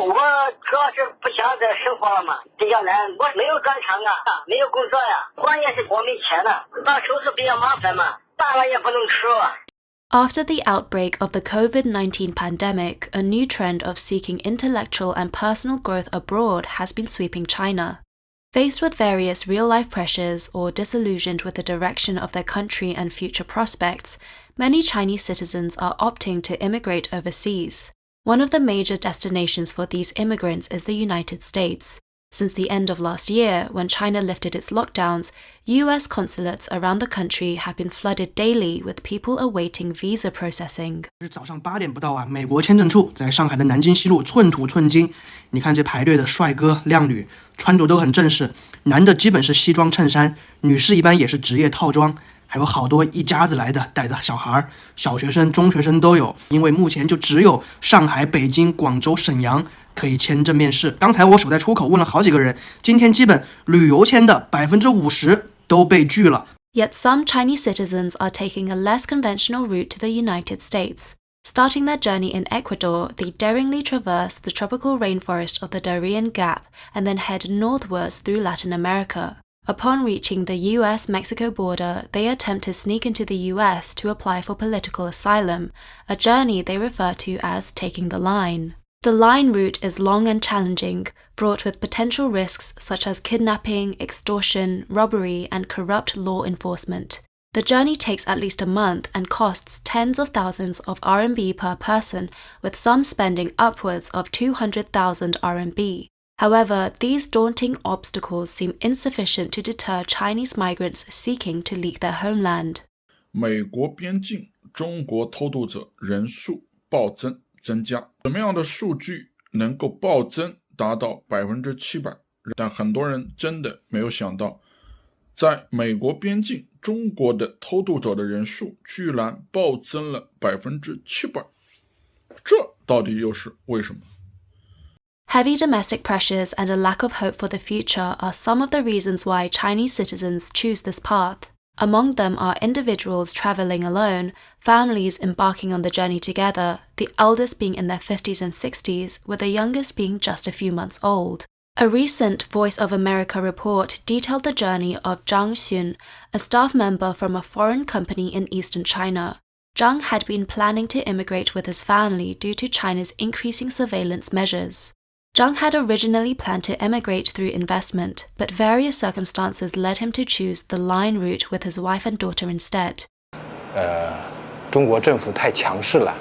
我主要是不想再生活了嘛，比较难。我没有专长啊，没有工作呀，关键是我没钱呢，办手续比较麻烦嘛，办了也不能吃啊。 After the outbreak of the COVID-19 pandemic, a new trend of seeking intellectual and personal growth abroad has been sweeping China. Faced with various real-life pressures or disillusioned with the direction of their country and future prospects, many Chinese citizens are opting to immigrate overseas. One of the major destinations for these immigrants is the United States. Since the end of last year, when China lifted its lockdowns, US consulates around the country have been flooded daily with people awaiting visa processing. 早上8点不到啊，美国签证处在上海的南京西路寸土寸金。你看这排队的帅哥靓女，穿着都很正式，男的基本是西装衬衫，女士一般也是职业套装。还有好多一家子来的，带着小孩，小学生、中学生都有。因为目前就只有上海、北京、广州、沈阳可以签证面试。刚才我守在出口问了好几个人，今天基本旅游签的50%都被拒了。Yet some Chinese citizens are taking a less conventional route to the United States. Starting their journey in Ecuador, they daringly traverse the tropical rainforest of the Darien Gap and then head northwards through Latin America. Upon reaching the US-Mexico border, they attempt to sneak into the US to apply for political asylum, a journey they refer to as taking the line. The line route is long and challenging, fraught with potential risks such as kidnapping, extortion, robbery, and corrupt law enforcement. The journey takes at least a month and costs tens of thousands of RMB per person, with some spending upwards of 200,000 RMB. However, these daunting obstacles seem insufficient to deter Chinese migrants seeking to leave their homeland. 美国边境中国偷渡者人数暴增加，什么样的数据能够暴增达到700%？但很多人真的没有想到，在美国边境中国的偷渡者的人数居然暴增了700%，这到底又是为什么？ Heavy domestic pressures and a lack of hope for the future are some of the reasons why Chinese citizens choose this path. Among them are individuals traveling alone, families embarking on the journey together, the eldest being in their 50s and 60s, with the youngest being just a few months old. A recent Voice of America report detailed the journey of Zhang Xun, a staff member from a foreign company in eastern China. Zhang had been planning to immigrate with his family due to China's increasing surveillance measures. Zhang had originally planned to emigrate through investment, but various circumstances led him to choose the line route with his wife and daughter instead. 中国政府太强势了，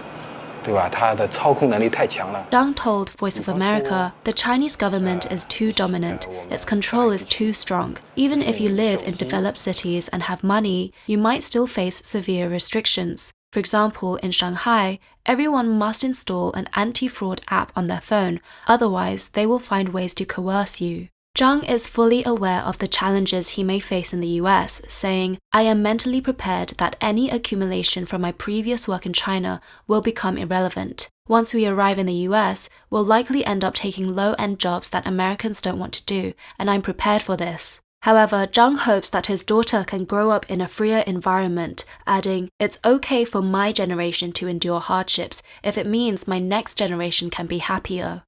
对吧？它的操控能力太强了。 Zhang told Voice of America, the Chinese government is too dominant, its control is too strong. Even if you live in developed cities and have money, you might still face severe restrictions. For example, in Shanghai, everyone must install an anti-fraud app on their phone, otherwise they will find ways to coerce you. Zhang is fully aware of the challenges he may face in the US, saying, "I am mentally prepared that any accumulation from my previous work in China will become irrelevant. Once we arrive in the US, we'll likely end up taking low-end jobs that Americans don't want to do, and I'm prepared for this." However, Zhang hopes that his daughter can grow up in a freer environment, adding, "It's okay for my generation to endure hardships if it means my next generation can be happier."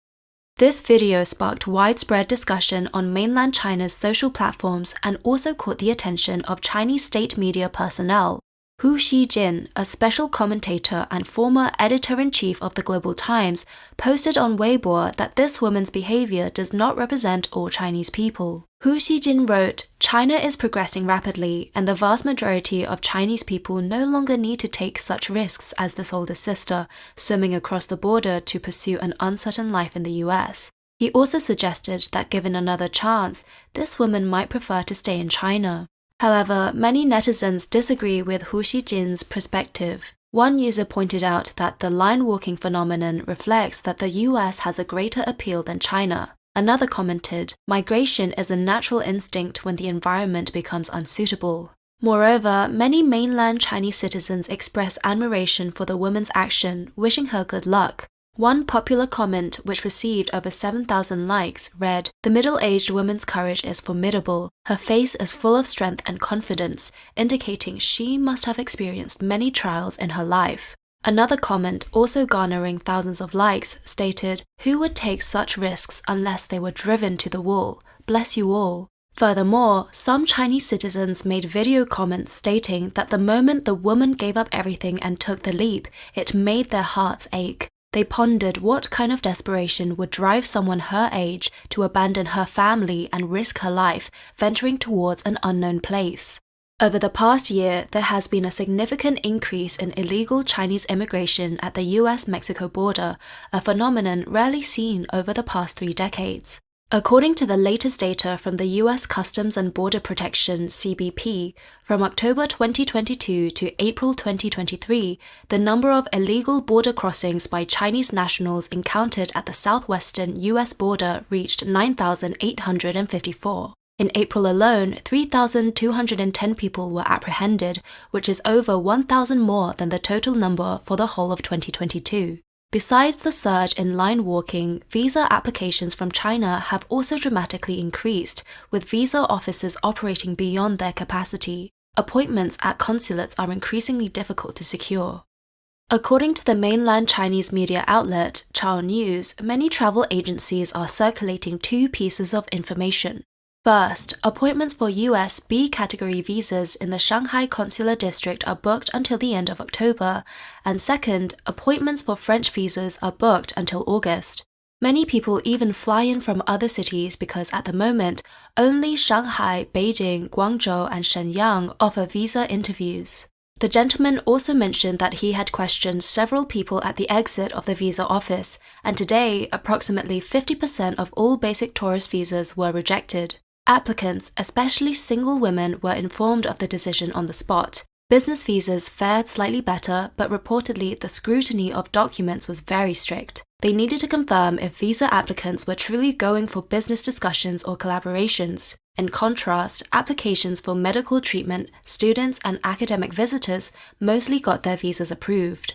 This video sparked widespread discussion on mainland China's social platforms and also caught the attention of Chinese state media personnel. Hu Xijin, a special commentator and former editor-in-chief of the Global Times, posted on Weibo that this woman's behavior does not represent all Chinese people. Hu Xijin wrote, "China is progressing rapidly, and the vast majority of Chinese people no longer need to take such risks as this older sister, swimming across the border to pursue an uncertain life in the US." He also suggested that given another chance, this woman might prefer to stay in China. However, many netizens disagree with Hu Xijin's perspective. One user pointed out that the line-walking phenomenon reflects that the US has a greater appeal than China. Another commented, "Migration is a natural instinct when the environment becomes unsuitable." Moreover, many mainland Chinese citizens express admiration for the woman's action, wishing her good luck. One popular comment, which received over 7,000 likes, read, "The middle-aged woman's courage is formidable. Her face is full of strength and confidence, indicating she must have experienced many trials in her life." Another comment, also garnering thousands of likes, stated, "Who would take such risks unless they were driven to the wall? Bless you all." Furthermore, some Chinese citizens made video comments stating that the moment the woman gave up everything and took the leap, it made their hearts ache. They pondered what kind of desperation would drive someone her age to abandon her family and risk her life, venturing towards an unknown place. Over the past year, there has been a significant increase in illegal Chinese immigration at the US-Mexico border, a phenomenon rarely seen over the past 3 decades. According to the latest data from the US Customs and Border Protection (CBP), from October 2022 to April 2023, the number of illegal border crossings by Chinese nationals encountered at the southwestern US border reached 9,854. In April alone, 3,210 people were apprehended, which is over 1,000 more than the total number for the whole of 2022. Besides the surge in line walking, visa applications from China have also dramatically increased, with visa offices operating beyond their capacity. Appointments at consulates are increasingly difficult to secure. According to the mainland Chinese media outlet, Chao News, many travel agencies are circulating 2 pieces of information. First, appointments for US B category visas in the Shanghai consular district are booked until the end of October, and second, appointments for French visas are booked until August. Many people even fly in from other cities because at the moment, only Shanghai, Beijing, Guangzhou, and Shenyang offer visa interviews. The gentleman also mentioned that he had questioned several people at the exit of the visa office, and today, approximately 50% of all basic tourist visas were rejected. Applicants, especially single women, were informed of the decision on the spot. Business visas fared slightly better, but reportedly the scrutiny of documents was very strict. They needed to confirm if visa applicants were truly going for business discussions or collaborations. In contrast, applications for medical treatment, students, and academic visitors mostly got their visas approved.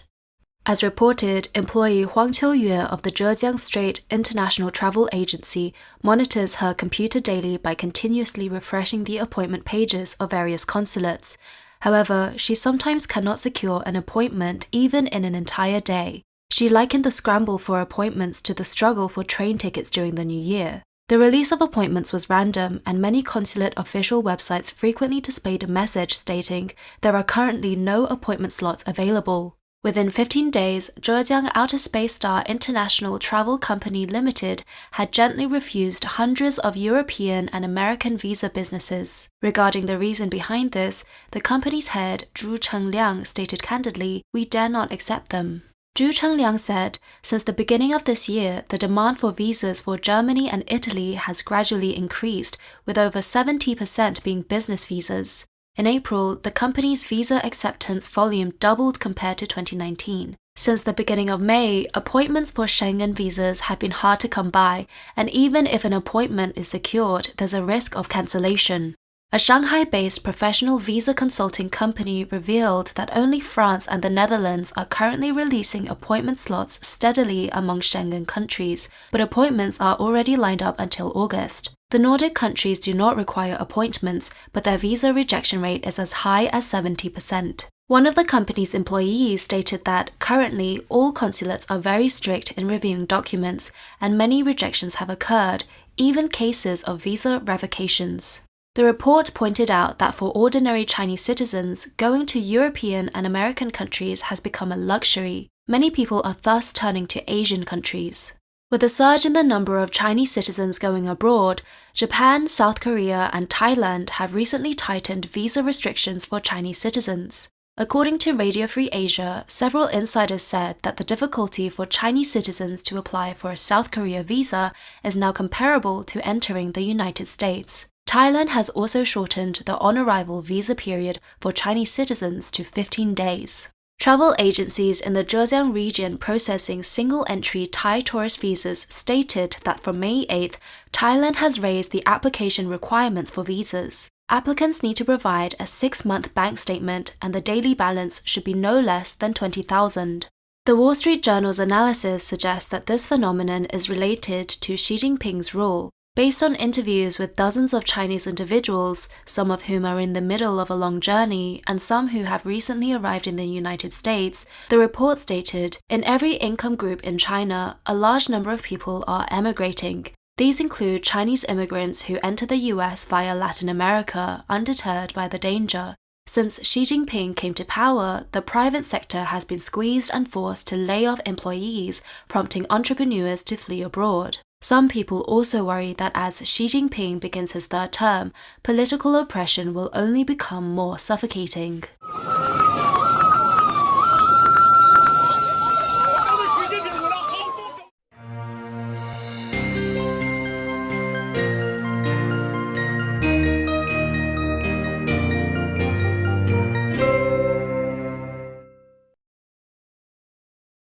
As reported, employee Huang Qiuyue of the Zhejiang Strait International Travel Agency monitors her computer daily by continuously refreshing the appointment pages of various consulates. However, she sometimes cannot secure an appointment even in an entire day. She likened the scramble for appointments to the struggle for train tickets during the new year. The release of appointments was random, and many consulate official websites frequently displayed a message stating there are currently no appointment slots available. Within 15 days, Zhejiang Outer Space Star International Travel Company Limited had gently refused hundreds of European and American visa businesses. Regarding the reason behind this, the company's head, Zhu Chengliang, stated candidly, "We dare not accept them." Zhu Chengliang said, "Since the beginning of this year, the demand for visas for Germany and Italy has gradually increased, with over 70% being business visas. In April, the company's visa acceptance volume doubled compared to 2019. Since the beginning of May, appointments for Schengen visas have been hard to come by, and even if an appointment is secured, there's a risk of cancellation." A Shanghai-based professional visa consulting company revealed that only France and the Netherlands are currently releasing appointment slots steadily among Schengen countries, but appointments are already lined up until August. The Nordic countries do not require appointments, but their visa rejection rate is as high as 70%. One of the company's employees stated that currently all consulates are very strict in reviewing documents, and many rejections have occurred, even cases of visa revocations. The report pointed out that for ordinary Chinese citizens, going to European and American countries has become a luxury. Many people are thus turning to Asian countries. With a surge in the number of Chinese citizens going abroad, Japan, South Korea, and Thailand have recently tightened visa restrictions for Chinese citizens. According to Radio Free Asia, several insiders said that the difficulty for Chinese citizens to apply for a South Korea visa is now comparable to entering the United States. Thailand has also shortened the on-arrival visa period for Chinese citizens to 15 days. Travel agencies in the Zhejiang region processing single-entry Thai tourist visas stated that from May 8th, Thailand has raised the application requirements for visas. Applicants need to provide a 6-month bank statement, and the daily balance should be no less than 20,000. The Wall Street Journal's analysis suggests that this phenomenon is related to Xi Jinping's rule. Based on interviews with dozens of Chinese individuals, some of whom are in the middle of a long journey and some who have recently arrived in the United States, the report stated, in every income group in China, a large number of people are emigrating. These include Chinese immigrants who enter the US via Latin America, undeterred by the danger. Since Xi Jinping came to power, the private sector has been squeezed and forced to lay off employees, prompting entrepreneurs to flee abroad. Some people also worry that as Xi Jinping begins his third term, political oppression will only become more suffocating.